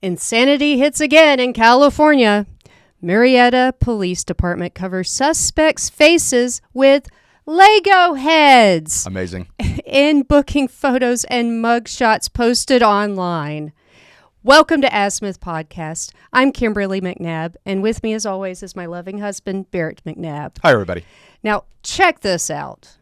Insanity hits again in California. Marietta Police Department covers suspects' faces with Lego heads. Amazing. In booking photos and mugshots posted online. Welcome to Asmith Podcast. I'm Kimberly McNabb, and with me as always is my loving husband, Barrett McNabb. Hi, everybody. Now, check this out.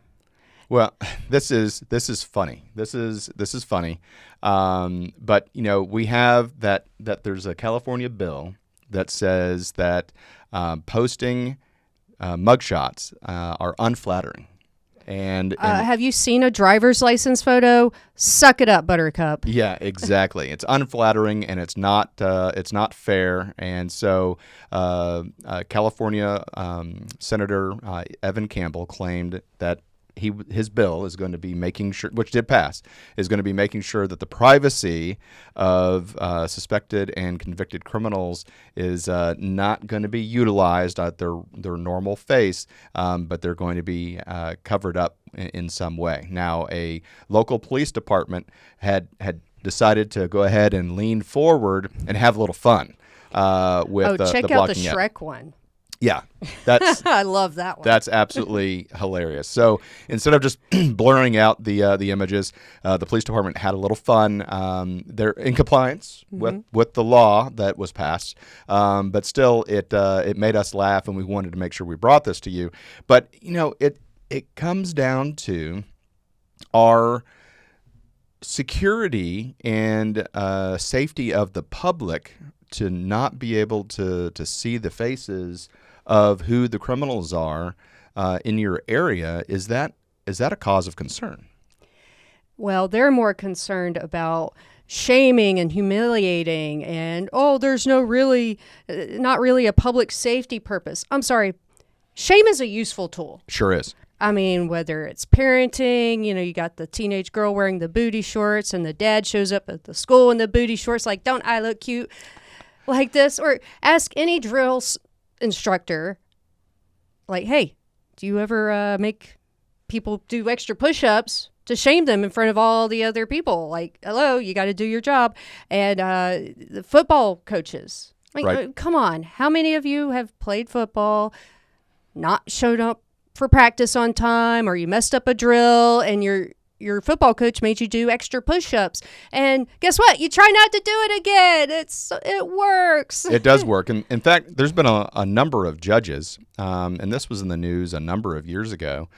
Well, this is funny. This is funny. But you know, we have that there's a California bill that says that posting mugshots are unflattering. And have you seen a driver's license photo? Suck it up, Buttercup. Yeah, exactly. It's unflattering and it's not fair. And so California Senator Evan Campbell claimed that his bill is going to be making sure, which did pass, is going to be making sure that the privacy of suspected and convicted criminals is not going to be utilized at their normal face, but they're going to be covered up in some way. Now, a local police department had decided to go ahead and lean forward and have a little fun with check the out the blocking Shrek one. Yeah, that's I love that one. That's absolutely hilarious. So instead of just blurring out the images, the police department had a little fun. They're in compliance with the law that was passed, but still it made us laugh, and we wanted to make sure we brought this to you. But you know, it comes down to our security and safety of the public to not be able to see the faces of who the criminals are in your area. Is that a cause of concern? Well, they're more concerned about shaming and humiliating and, there's not really a public safety purpose. I'm sorry. Shame is a useful tool. Sure is. I mean, whether it's parenting, you got the teenage girl wearing the booty shorts and the dad shows up at the school in the booty shorts like, don't I look cute like this? Or ask any drill instructor, like, hey, do you ever make people do extra push-ups to shame them in front of all the other people? Like, hello, you got to do your job. And the football coaches, like, right. Come on, how many of you have played football, not showed up for practice on time, or you messed up a drill and your football coach made you do extra push-ups, and guess what? You try not to do it again. It works. It does work. And in fact, there's been a number of judges, and this was in the news a number of years ago,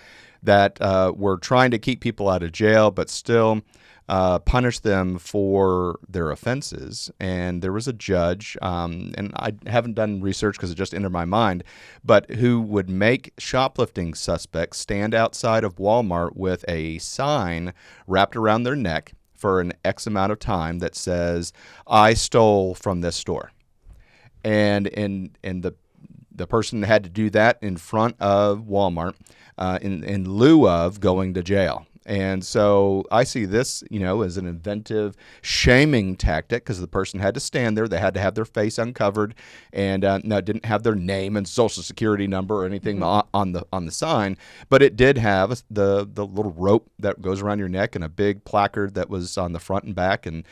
that were trying to keep people out of jail, but still punish them for their offenses. And there was a judge, and I haven't done research because it just entered my mind, but who would make shoplifting suspects stand outside of Walmart with a sign wrapped around their neck for an X amount of time that says, "I stole from this store." And the person had to do that in front of Walmart in lieu of going to jail. And so I see this, as an inventive shaming tactic, because the person had to stand there. They had to have their face uncovered, and didn't have their name and social security number or anything on the sign. But it did have the little rope that goes around your neck and a big placard that was on the front and back and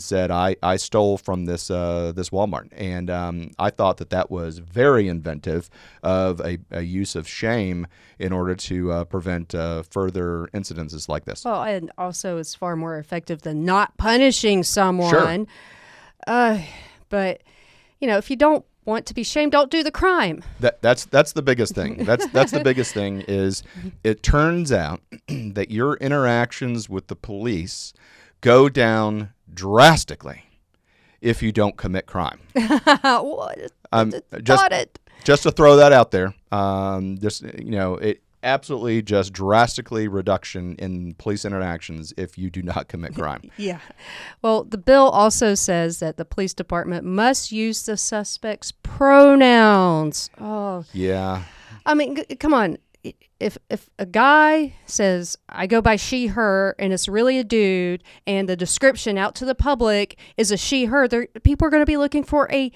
said, I stole from this Walmart. And I thought that was very inventive of a use of shame in order to prevent further incidences like this. Well, and also it's far more effective than not punishing someone. Sure. But, if you don't want to be shamed, don't do the crime. That's the biggest thing. That's the biggest thing is it turns out that your interactions with the police go down drastically if you don't commit crime. Just to throw that out there, it absolutely just drastically reduction in police interactions if you do not commit crime. Yeah. Well, the bill also says that the police department must use the suspect's pronouns. Oh. Yeah. I mean, come on. If a guy says, I go by she, her, and it's really a dude, and the description out to the public is a she, her, people are going to be looking for an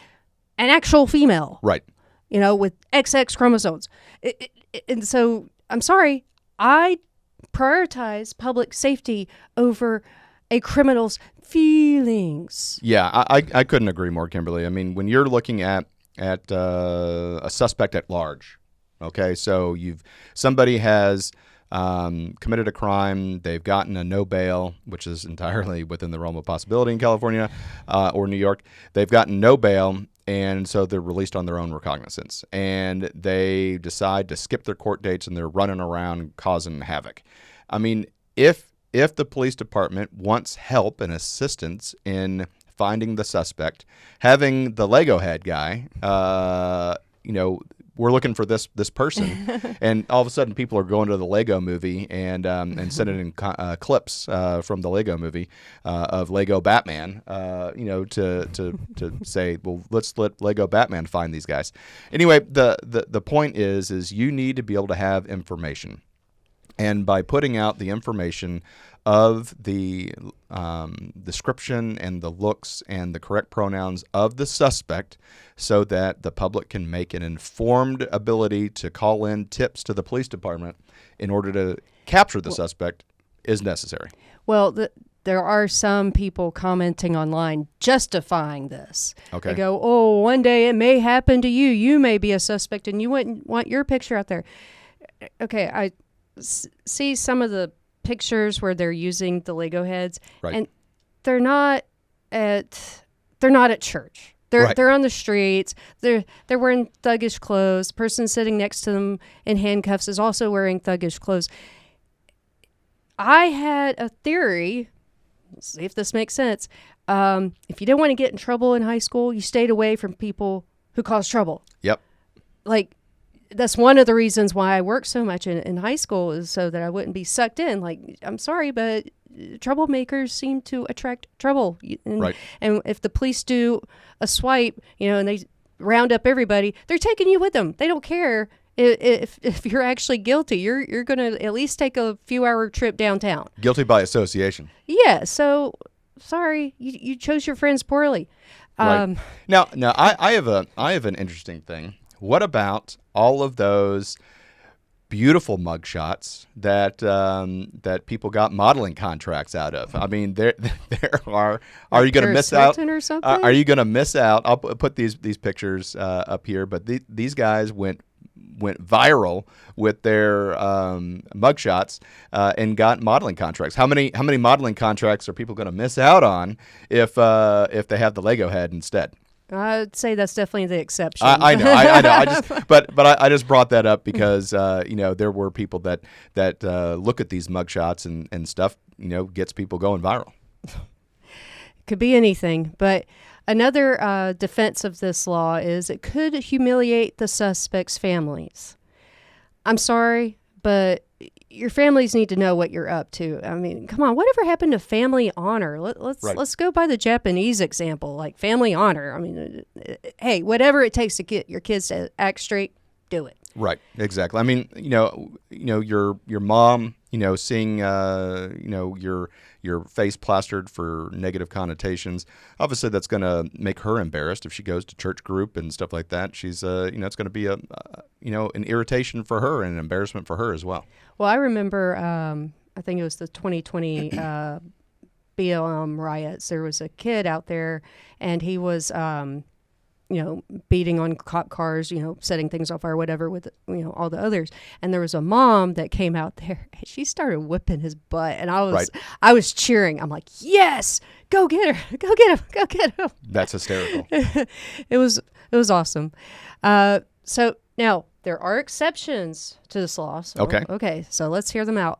actual female. Right. With XX chromosomes. And so, I'm sorry, I prioritize public safety over a criminal's feelings. Yeah, I couldn't agree more, Kimberly. I mean, when you're looking at a suspect at large, okay, so somebody has committed a crime, they've gotten a no bail, which is entirely within the realm of possibility in California or New York. They've gotten no bail, and so they're released on their own recognizance, and they decide to skip their court dates, and they're running around causing havoc. I mean, if the police department wants help and assistance in finding the suspect, having the Lego head guy, we're looking for this person, and all of a sudden people are going to the Lego movie and sending in clips from the Lego movie of Lego Batman, to say, well, let's let Lego Batman find these guys. Anyway, the point is you need to be able to have information. And by putting out the information of the description and the looks and the correct pronouns of the suspect so that the public can make an informed ability to call in tips to the police department in order to capture the suspect is necessary. Well, there are some people commenting online justifying this. Okay. They go, oh, one day it may happen to you. You may be a suspect and you wouldn't want your picture out there. Okay, I see some of the pictures where they're using the Lego heads, right, and they're not at church. They're on the streets. They're wearing thuggish clothes. The person sitting next to them in handcuffs is also wearing thuggish clothes. I had a theory. Let's see if this makes sense. If you didn't want to get in trouble in high school, you stayed away from people who cause trouble. Yep. Like, that's one of the reasons why I worked so much in high school, is so that I wouldn't be sucked in. Like, I'm sorry, but troublemakers seem to attract trouble. Right. And if the police do a swipe, and they round up everybody, they're taking you with them. They don't care if you're actually guilty. You're going to at least take a few-hour trip downtown. Guilty by association. Yeah. So, sorry, you chose your friends poorly. Right. Now I have an interesting thing. What about all of those beautiful mugshots that people got modeling contracts out of? I mean, there are. Are you going to miss out? Or something? Are you going to miss out? I'll put these pictures up here, but these guys went viral with their mugshots and got modeling contracts. How many modeling contracts are people going to miss out on if they have the Lego head instead? I'd say that's definitely the exception. I know. I just brought that up because there were people that look at these mugshots and stuff. Gets people going viral. Could be anything, but another defense of this law is it could humiliate the suspects' families. I'm sorry, but your families need to know what you're up to. I mean, come on, whatever happened to family honor? Let's go by the Japanese example, like family honor. I mean, hey, whatever it takes to get your kids to act straight, do it. Right, exactly. I mean, your mom, seeing your face plastered for negative connotations. Obviously, that's going to make her embarrassed if she goes to church group and stuff like that. She's, it's going to be an irritation for her and an embarrassment for her as well. Well, I remember, I think it was the 2020 BLM riots. There was a kid out there, and he was, beating on cop cars, setting things on fire, whatever, with, all the others. And there was a mom that came out there, and she started whipping his butt. And I was cheering. I'm like, yes, go get her. Go get him. Go get him. That's hysterical. It was awesome. So now there are exceptions to this law. So, okay. So let's hear them out.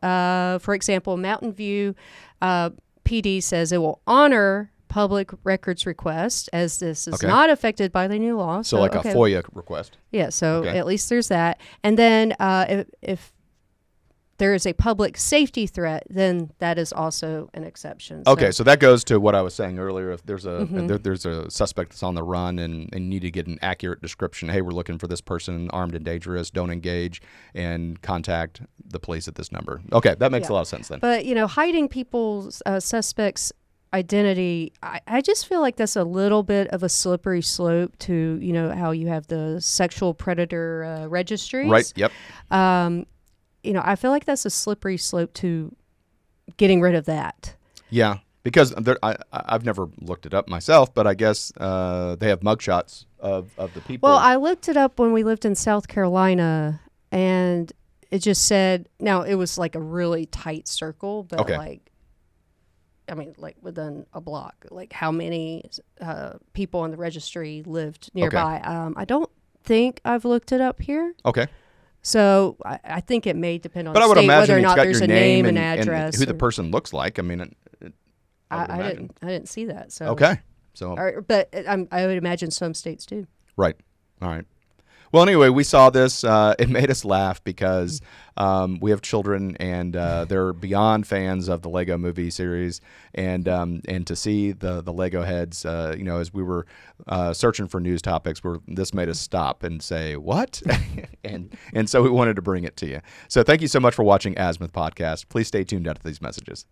For example, Mountain View PD says it will honor public records request, as this is not affected by the new law. So like a FOIA request. Yeah, so at least there's that. And then if there is a public safety threat, then that is also an exception. Okay, so that goes to what I was saying earlier. If there's there's a suspect that's on the run and you need to get an accurate description, hey, we're looking for this person, armed and dangerous, don't engage, and contact the police at this number. Okay, that makes a lot of sense then. But, hiding people's suspects' identity, I just feel like that's a little bit of a slippery slope to, how you have the sexual predator registries. Right, yep. I feel like that's a slippery slope to getting rid of that. Yeah, Because I've never looked it up myself, but I guess they have mugshots of the people. Well, I looked it up when we lived in South Carolina, and it just said, now it was like a really tight circle, but Okay. like within a block, like how many people on the registry lived nearby. I don't think I've looked it up here. Okay. So I think it may depend on But the I would state imagine whether or it's not got there's your a name and and address. who the person looks like. I mean, I didn't see that. So okay. So but I would imagine some states do. right. All right. Well, anyway, we saw this. It made us laugh because we have children, and they're beyond fans of the Lego Movie series, and to see the Lego heads, as we were searching for news topics, this made us stop and say, "What?" and so we wanted to bring it to you. So thank you so much for watching Azimuth Podcast. Please stay tuned after these messages.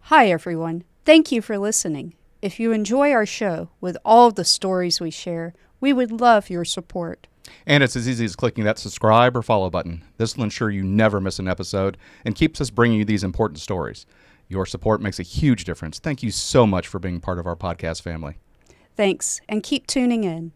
Hi, everyone. Thank you for listening. If you enjoy our show with all the stories we share, we would love your support. And it's as easy as clicking that subscribe or follow button. This will ensure you never miss an episode and keeps us bringing you these important stories. Your support makes a huge difference. Thank you so much for being part of our podcast family. Thanks, and keep tuning in.